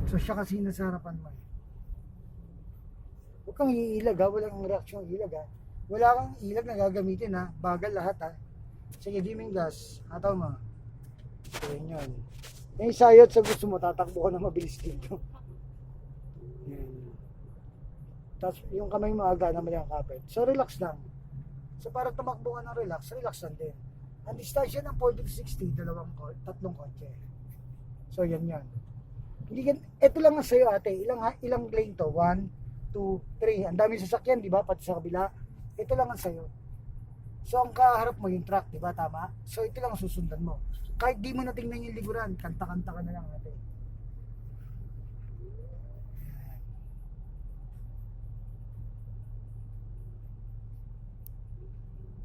So siya kasi nasa harapan mo. Huwag kang iilag ha, walang reaksyon ilag ha. Wala kang ilag na gagamitin ha, bagal lahat ha. Sige, dimming gas, hataw mo. So yun. Yung isayot sa gusto mo, tatakbo ka na mabilis dito. Yan. Tapos yung kamay mo aga na mali ang kapit. So relax lang. So para tumakbo ka ng relax, relax lang din. Ang distansya ng 40 to 60, tatlong kotse. So yan. Hindi ka, ito lang ang sa'yo ate, ilang lane to? 1, 2, 3. Ang daming sasakyan, di ba? Pati sa kabila. Ito lang ang sa'yo. So ang kaharap mo yung truck, di ba? Tama? So ito lang ang susundan mo. Kahit di mo natingnan yung likuran, kanta-kanta ka na lang ate.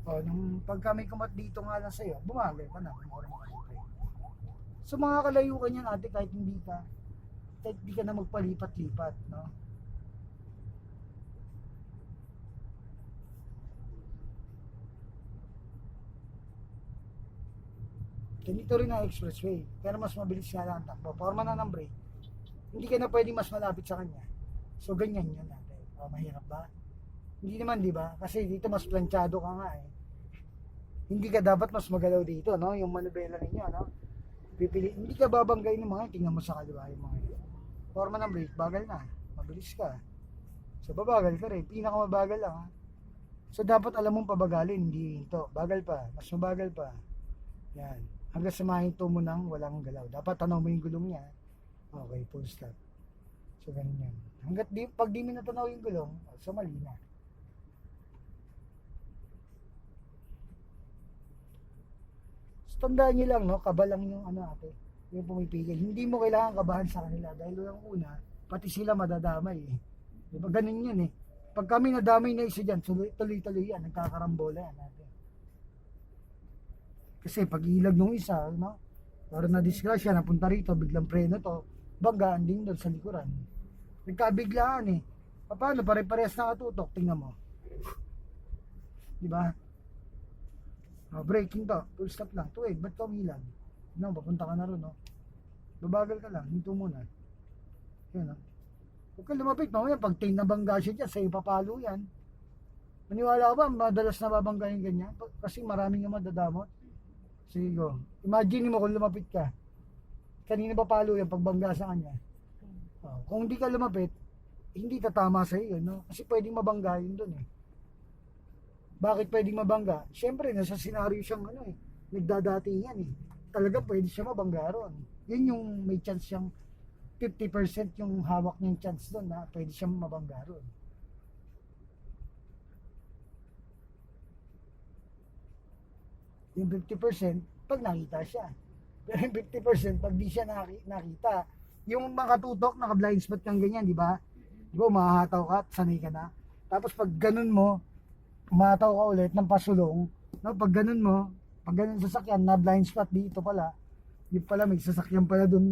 O, nung pagka may kumat dito nga lang sa'yo, bumagal ka na. So mga kalayo ka niyan ate, kahit hindi ka na magpalipat-lipat, no? Ganito rin ang expressway, pero mas mabilis nga lang ang takbo. Forma na ng brake, hindi ka na pwedeng mas malapit sa kanya. So ganyan yun natin. O, mahirap ba? Hindi naman, di ba? Kasi dito mas planchado ka nga eh. Hindi ka dapat mas magalaw dito, no? Yung manubela ninyo, no? Hindi ka babanggain ng mga, tingnan mo sa kaliwa yung mga yun. Forma ng brake, bagal na. Mabilis ka. So babagal ka rin, pinakamabagal lang ha. So dapat alam mong pabagalin, hindi ito. Bagal pa, mas mabagal pa. Yan. Hanggang sa mahinto mo nang walang galaw. Dapat tanaw mo yung gulong niya. Okay, full stop. So ganyan. Pag di mo natanaw yung gulong, so mali na. So, tandaan nyo lang, no? Kaba lang yung ate, yung pumipigil. Hindi mo kailangan kabahan sa kanila dahil yung una, pati sila madadamay eh. Diba ganun yun eh. Pag kami nadamay na isa dyan, tuloy-tuloy yan, nagkakarambola yan natin. Kasi pag ilag nung isa, no? Parang na-disgrasya, napunta rito, biglang preno to, banggaan din doon sa likuran. Nagkabiglaan eh. Paano? Pare-parehas na katutok, tingnan mo. Diba? Braking to, full stop lang. Tuwid, ba't ka umilag? No, papunta ka na ron, no? Babagal ka lang, hinto muna. Yan, no? Huwag ka lumapit, mamaya pag nabangga siya dyan, sa ipapalo yan. Maniwala ka ba, madalas nababangga yung ganyan? Kasi maraming nga madadamot. Sige go. Imagine mo kung lumapit ka. Kanina ba palo yan pagbangga sa kanya? Kung hindi ka lumapit, hindi tatama sa iyo, no? Kasi pwedeng mabangga yun doon eh. Bakit pwedeng mabangga? Siyempre, nasa senaryo siyang nagdadatingan eh. Talaga pwede siya mabangga ron. Yun yung may chance siyang 50% yung hawak niyang chance doon na pwede siyang mabangga ron. Yung 50% pag nakita siya. Pero yung 50% pag di siya nakita, yung makatutok, naka-blind spot kang ganyan, di ba? Di ba, umahataw ka, sanay ka na. Tapos pag ganun mo, umahataw ka ulit ng pasulong, no? Pag ganun sasakyan, na blind spot dito pala, yung pala may sasakyan pala doon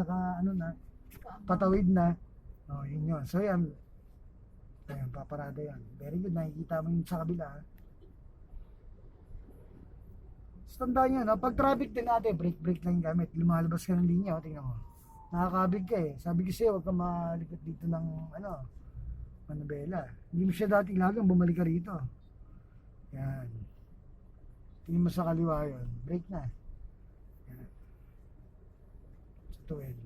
patawid na. Yun yun. So yan, paparada yan. Very good, nakikita mo yung sa kabila. Tandaan nyo, no? Pag traffic din natin, brake lang yung gamit. Lumalabas ka ng linya, tingnan mo. Nakakabig ka eh. Sabi ko sa'yo, huwag ka malikot dito ng, manubela. Hindi mo siya dati lagang bumalik ka rito. Yan. Tingin mo sa kaliwa yun. Brake na. Yan. Sa tuwid.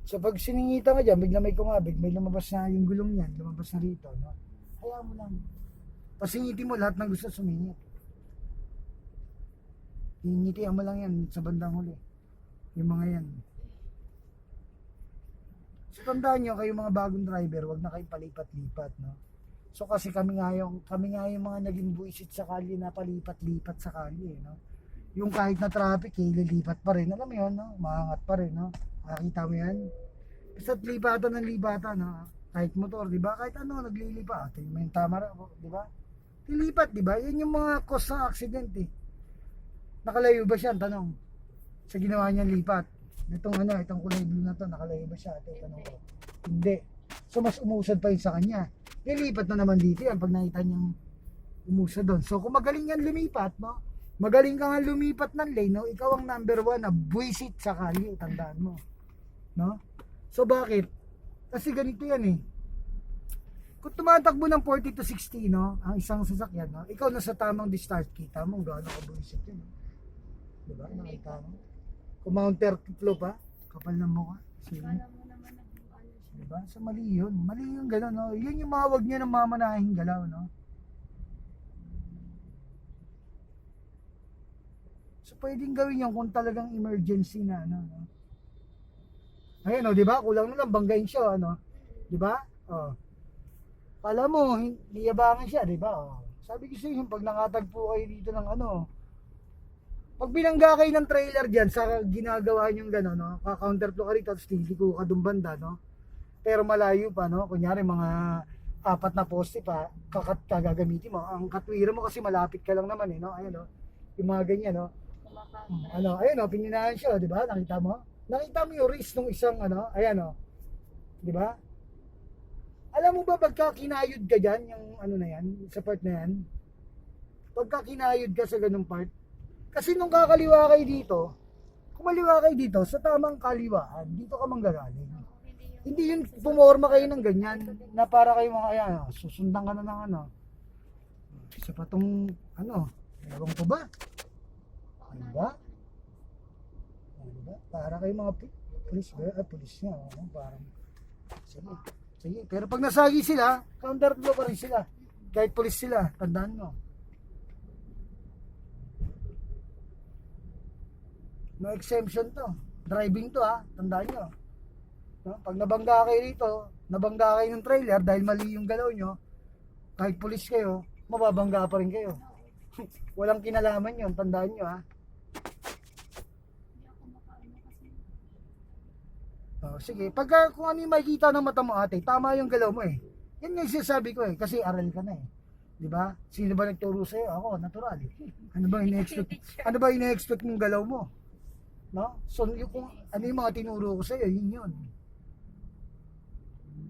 So pag siningita ka dyan, bigla may kumabig, may lumabas na yung gulong niyan, lumabas na rito, no? Hayaan mo lang. Pasingitin mo lahat ng gusto sumingit. Hingitian mo lang yan sa bandang huli. Yung mga yan. So tandaan nyo, kayo mga bagong driver, wag na kayong palipat-lipat, no? So kasi kami nga yung mga naging buisit sa kalye na palipat-lipat sa kalye, no? Yung kahit na traffic, lilipat pa rin. Alam mo yun, no? Maangat pa rin, no? Nakita mo yan? Basta't lipatan ng lipatan, no? Kahit motor, di ba? Kahit ano, naglilipat. Yung tama rin, di ba? Lilipat, di ba? Yan yung mga cause ng accident, eh. Nakalayo ba siya? Tanong. Sa ginawa niyang lipat. Itong kulay blue na to, nakalayo ba siya? Tanong ko. Hindi. So mas umusad pa yun sa kanya. Lilipat na naman dito yan pag nakita niyang umusad doon. So kung magaling yan lumipat, no? Magaling ka nga lumipat ng lane, no? Ikaw ang number 1 na buwisit sa kalye, tandaan mo. No? So bakit? Kasi ganito yan eh. Kung tumatakbo ng 40 to 60, no, ang isang sasakyan, no, ikaw na sa tamang discharge, kita mo gaano ka buwisit yun. Diba? Nakita mo? Kung counterflow pa, kapal ng mukha. Kala mo naman nag-ano siya. Diba? So mali yun. Mali yung gano'n, no? Yun yung mga wag niya ng mamanahing galaw, no? So pwedeng gawin yun kung talagang emergency na, ano, no? Ayun, no, diba? Kulang na lang, banggain siya, ano? Diba? Oh. Kala mo, niyabangan siya, diba? Oh. Sabi ko sa inyo, pag nakatagpo kayo dito ng ano, pag binangga kayo ng trailer dyan sa ginagawa nyong gano'n, no? Ka-counterflow ka rito, tapos tiliko ka doon banda, no? Pero malayo pa, no? Kunyari mga 4 na poste pa, gagamitin mo. Ang katwira mo kasi malapit ka lang naman, eh, no? Ayun, no? Yung mga ganyan, no? Ano, ayun, no? Pininahan siya, di ba? Nakita mo? Nakita mo yung wrist ng isang, ano? Ayan, no? Di ba? Alam mo ba, pagka kinayod ka dyan, yung ano na yan, sa part na yan, pagka kinayod ka sa ganung part, kasi nung kakaliwa kayo dito, kumaliwa kayo dito, sa tamang kaliwaan, dito ka manggagaling. Hindi yun, pumorma kayo ng ganyan, na para kayo mga, ayan, susundan ka na ng ano. Isa pa tong, ano, ewan ko ba? Diba? Diba? Para kayo mga pulis nga, parang, sige, pero pag nasagi sila, counterflow pa rin sila, kahit pulis sila, tandaan mo. No exemption to. Driving to, ha. Tandaan nyo. No? Pag nabangga kayo dito, nabangga kayo ng trailer dahil mali yung galaw nyo, kahit pulis kayo, mababangga pa rin kayo. Walang kinalaman yun. Tandaan nyo, ha. Oh, sige. Pagka kung ano yung makikita ng mata mo, ate, tama yung galaw mo eh. Yan yung sinasabi ko eh. Kasi aral ka na eh. Diba? Sino ba nagturo sa'yo? Ako, natural. Ano ba ina-expect mong galaw mo? No? So, kung ano yung mga tinuro ko sa'yo, yun.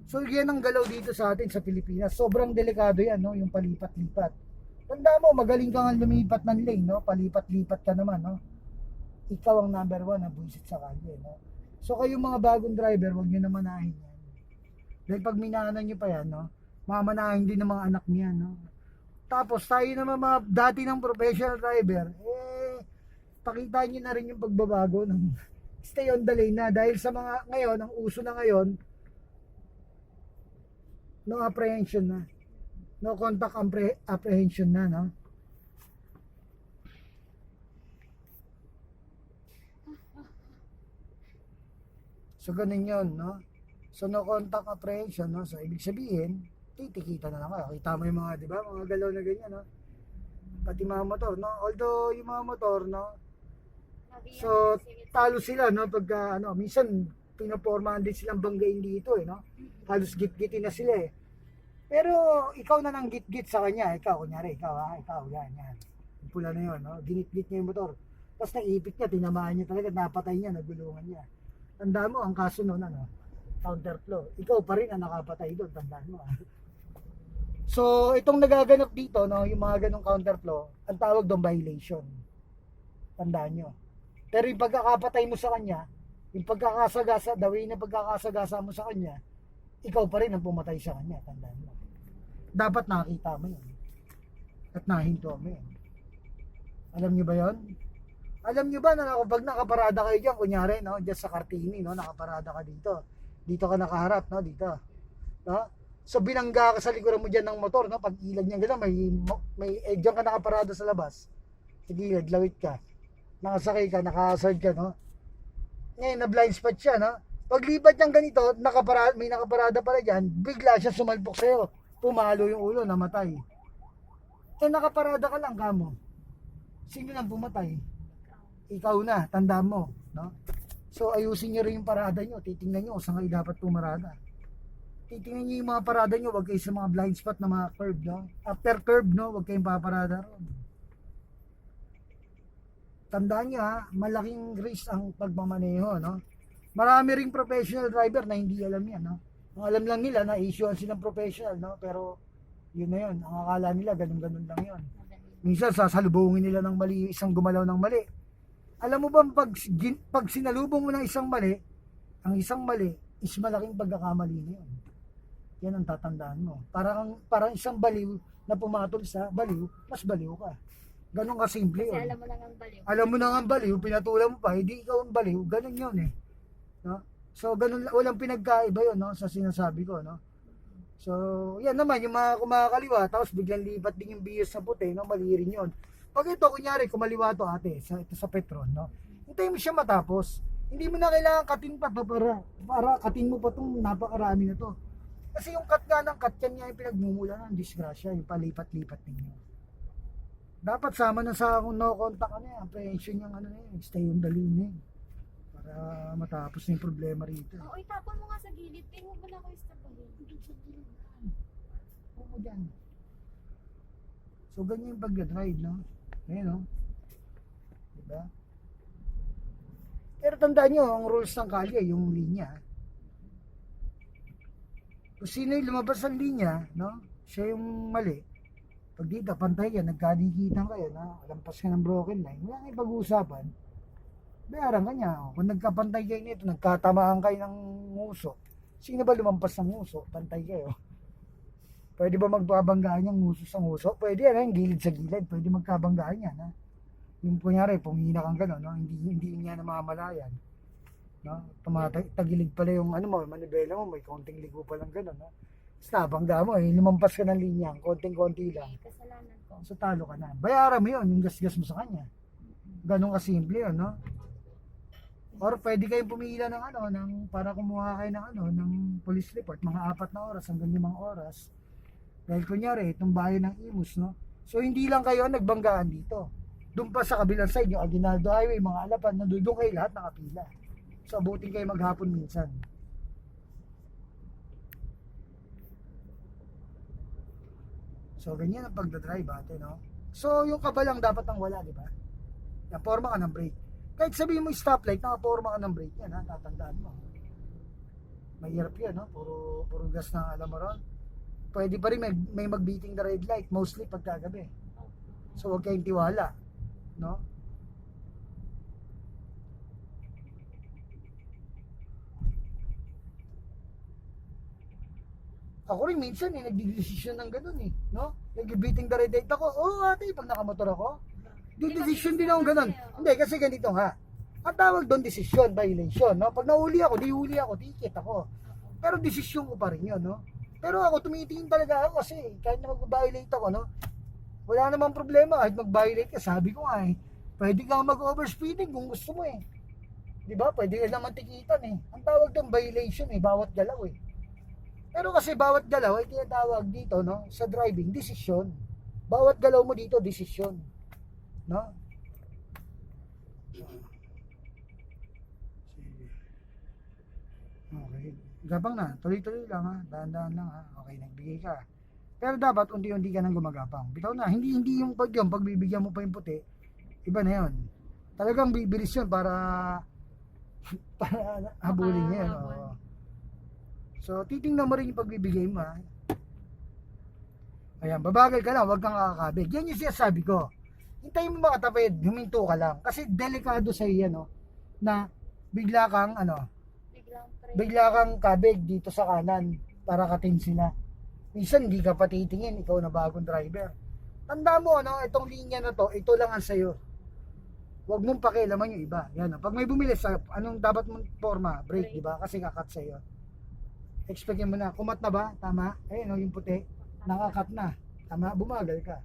So, yan ang galaw dito sa atin sa Pilipinas. Sobrang delikado yan, no? Yung palipat-lipat. Tanda mo, magaling ka nga lumipat ng lane, no? Palipat-lipat ka naman, no? Ikaw ang number 1 na buwisit sa kalye, no? So, kayong mga bagong driver, huwag nyo na manahin yan. Dahil pag minahanan nyo pa yan, no? Mamanahin din ng mga anak niya, no? Tapos, tayo naman mga dati ng professional driver, pakita nyo na rin yung pagbabago ng stay on the lane na dahil sa mga ngayon, ang uso na ngayon no apprehension na, no contact apprehension na, no? So ganun yun, no? So no contact apprehension, no? So ibig sabihin titikita na lang kayo, kita mo yung mga, di ba, mga galaw na ganyan, no? Pati mga motor, no? Although yung mga motor, no, so talo sila, no, pagka ano, minsan pinopormahan din silang banggain dito eh, no, halos git-gitin na sila eh, pero ikaw na nang git-git sa kanya, ikaw kunyari, ikaw yan, yung pula na yun, no, ginit-git niya yung motor, tapos naipit niya, tinamaan niya talaga, napatay niya, nagulungan niya. Tandaan mo, ang kaso noon, ano, counterflow, ikaw pa rin ang nakapatay doon, tandaan mo. So itong nagaganap dito, no, yung mga ganong counterflow, ang tawag doon violation, tandaan nyo. Pero yung pagkakapatay mo sa kanya, yung pagkakasagasa, the way na pagkakasagasa mo sa kanya, ikaw pa rin ang pumatay sa kanya, tandaan mo. Dapat nakita mo yun. At nahinto mo yun. Alam nyo ba yun? Alam nyo ba na pag nakaparada kayo dyan, kunyari, no, dyan sa Kartini, no, nakaparada ka dito. Dito ka nakaharap, no, dito. No? So binangga ka sa likuran mo dyan ng motor, no, pag ilag niya gano'n, may dyan ka nakaparada sa labas. Sa gilid, lawit ka. Nakasakay ka, nakahazard ka, no? Ngayon, na blind spot siya, no? Paglipat niyang ganito, may nakaparada pala dyan, bigla siya sumalpok sa'yo. Pumalo yung ulo, namatay. Eh, nakaparada ka lang, kamo. Sino nang pumatay? Ikaw na, tanda mo, no? So, ayusin niyo rin yung parada niyo. Titingnan niyo kung saan kayo dapat pumarada. Titingnan niyo yung mga parada niyo, wag kayo sa mga blind spot na mga curve, no? After curve, no? Wag kayong paparada ron. tandaan nyo ha, malaking risk ang pagmamaneho, no? Marami ring professional driver na hindi alam yan, no? Ang alam lang nila na issuean silang professional, no? Pero yun na yun, ang akala nila ganun-ganun lang yun. Minsan sasalubungin nila ng mali, isang gumalaw ng mali. Alam mo ba pag sinalubong mo ng isang mali, ang isang mali is malaking pagkakamali na yun. Yan ang tatandaan mo. Parang isang baliw na pumatol sa baliw, mas baliw ka. Ganon ka simple Kasi yun. alam mo na ang baliw. Alam mo na nga ang baliw, pinatulan mo pa, hindi ikaw ang baliw, ganon yun eh. No? So ganun, walang pinagkaiba yun, no, sa sinasabi ko, no. So yan naman yung mga kumakaliwa, tapos biglang lipat din yung bias sa puti, no, mali rin yun. Pag ito kunyari kumaliwa to ate ito sa Petron, no, hintayin mo siya matapos. Hindi mo na kailangan katin pa para katin mo pa tong napakarami na to. Kasi yung cut nga ng cut yan nga yung pinagmumula ng disgrasya, yung palipat-lipat ninyo. Dapat sama na sa kung no contact ano yan, apprehension yung ano na stay on the lane para matapos na yung problema rito. Oo, itapon mo nga sa gilid. Tingnan mo na ako istabahin. Oo dyan. So ganyan yung pag-drive, no? Ayan, no? Diba? Pero tandaan nyo, ang rules ng kalye, yung linya. Kung sino yung lumabas ang linya, no? Siya yung mali. Pag dito, pantay ka, nagkadikitan kayo na lampas ka ng broken line, wala kang pag-uusapan, bayaran ka niya. Kung nagkapantay kayo nito, nagkatamaan kayo ng nguso, sino ba lumampas ng nguso? Pantay kayo. Pwede ba magbabanggaan yung nguso sa nguso? Pwede yan, yung gilid sa gilid, pwede magkabanggaan yan. Ha? Yung kunyari, pumina kang gano'n, no? hindi niya namamalayan. No? Tagilid pala yung ano mo, manibela mo, may konting ligo pa lang gano'n. No? Bangga mo lumampas ka ng linya, konting-konti lang. Kasalanan ko. So talo ka na. Bayaran mo yun, yung gasgas mo sa kanya. Ganun kasimple yun, no? Or pwede kayong pumila ng ano, para kumuha kayo ng ano, ng police report, mga 4 na oras hanggang 5 oras. Dahil kunyari, itong bayan ng Imus, no? So hindi lang kayo nagbanggaan dito. Doon pa sa kabilang side, yung Aguinaldo Highway, mga Alapan, nandun kayo lahat nakapila. So abutin kayo maghapon minsan. So, ganyan ang pagdadrive ate, no? So, yung kabalang dapat ang wala, di ba? Yan, forma ka ng brake. Kahit sabihin mo stoplight, nakaporma ka ng brake yan, ha? Tatandaan mo. Mahirap yan, no? Puro gas na alam mo ron. Pwede pa rin may mag-beating the red light, mostly pagkagabi. So, huwag kayong tiwala, no? Ako rin minsan nagdidesisyon ng ganun no? Nag-beating the red light ako. Ate, pag nakamotor ako, didesisyon din ako ganun. Hindi, kasi ganito nga. Ang tawag doon desisyon, violation, no? Pag nahuli ako, huli ako, ticket ako. Pero desisyon ko pa rin yun, no? Pero ako, tumitingin talaga ako kasi kahit na mag-violate ako, no? Wala namang problema kahit mag-violate ka. Sabi ko nga pwede kang mag-overspeeding kung gusto mo Di ba? Pwede ka naman tikitan Ang tawag doon violation bawat galaw Pero kasi bawat galaw ay tinatawag dito, no, sa driving, desisyon. Bawat galaw mo dito, desisyon. No? Okay. Gabang na, tuloy-tuloy lang ha, dahan-dahan lang ha. Okay, nagbigay ka. Pero dapat unti-unti ka nang gumagapang. Bitaw na, hindi yung pagbibigyan mo pa yung puti, iba na yun. Talagang bibilis yun para habulin niya yun. Oo. So, titingnan mo rin yung pagbibigay mo Ayan, babagal ka lang, huwag kang kakakabig. Yan yung sinasabi ko. Hintayin mo makatapid, huminto ka lang. Kasi delikado sa iyo, na bigla kang, bigla kang kabig dito sa kanan para katin sila. Minsan, hindi ka patitingin, ikaw na bagong driver. Tanda mo, itong linya na to, ito lang ang sayo. Huwag mong pakialaman yung iba. Yan, pag may bumili sa, anong dapat mong forma? Brake, di ba? Kasi kakat sa'yo. Expectin mo na, kumat na ba? Tama? Ayun yung puti, nakakat na. Tama? Bumagal ka.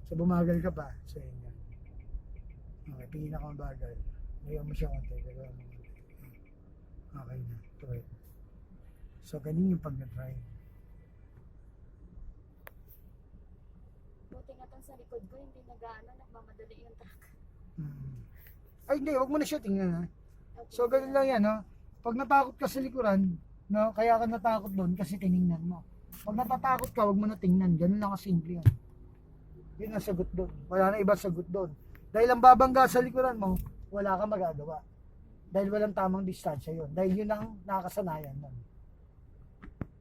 So bumagal ka pa. So yun yan. Okay, pinakamabagal. Ngayon mo siya konti. Okay na. Tuwid. So ganun yung pag-drive. Buti nga tong sa likod ko, hindi nagmamadali yung truck. Ay hindi, wag mo na siya tingnan So ganun lang yan Pag natakot ka sa likuran, no, kaya ka natakot doon kasi tiningnan mo. Pag natatakot ka, wag mo na tingnan. Ganun lang kasimple yan. Yun ang sagot doon. Wala na ibang sagot doon. Dahil ang babangga sa likuran mo, wala kang magagawa. Dahil walang tamang distansya yon. Dahil yun ang nakakasanayan nun.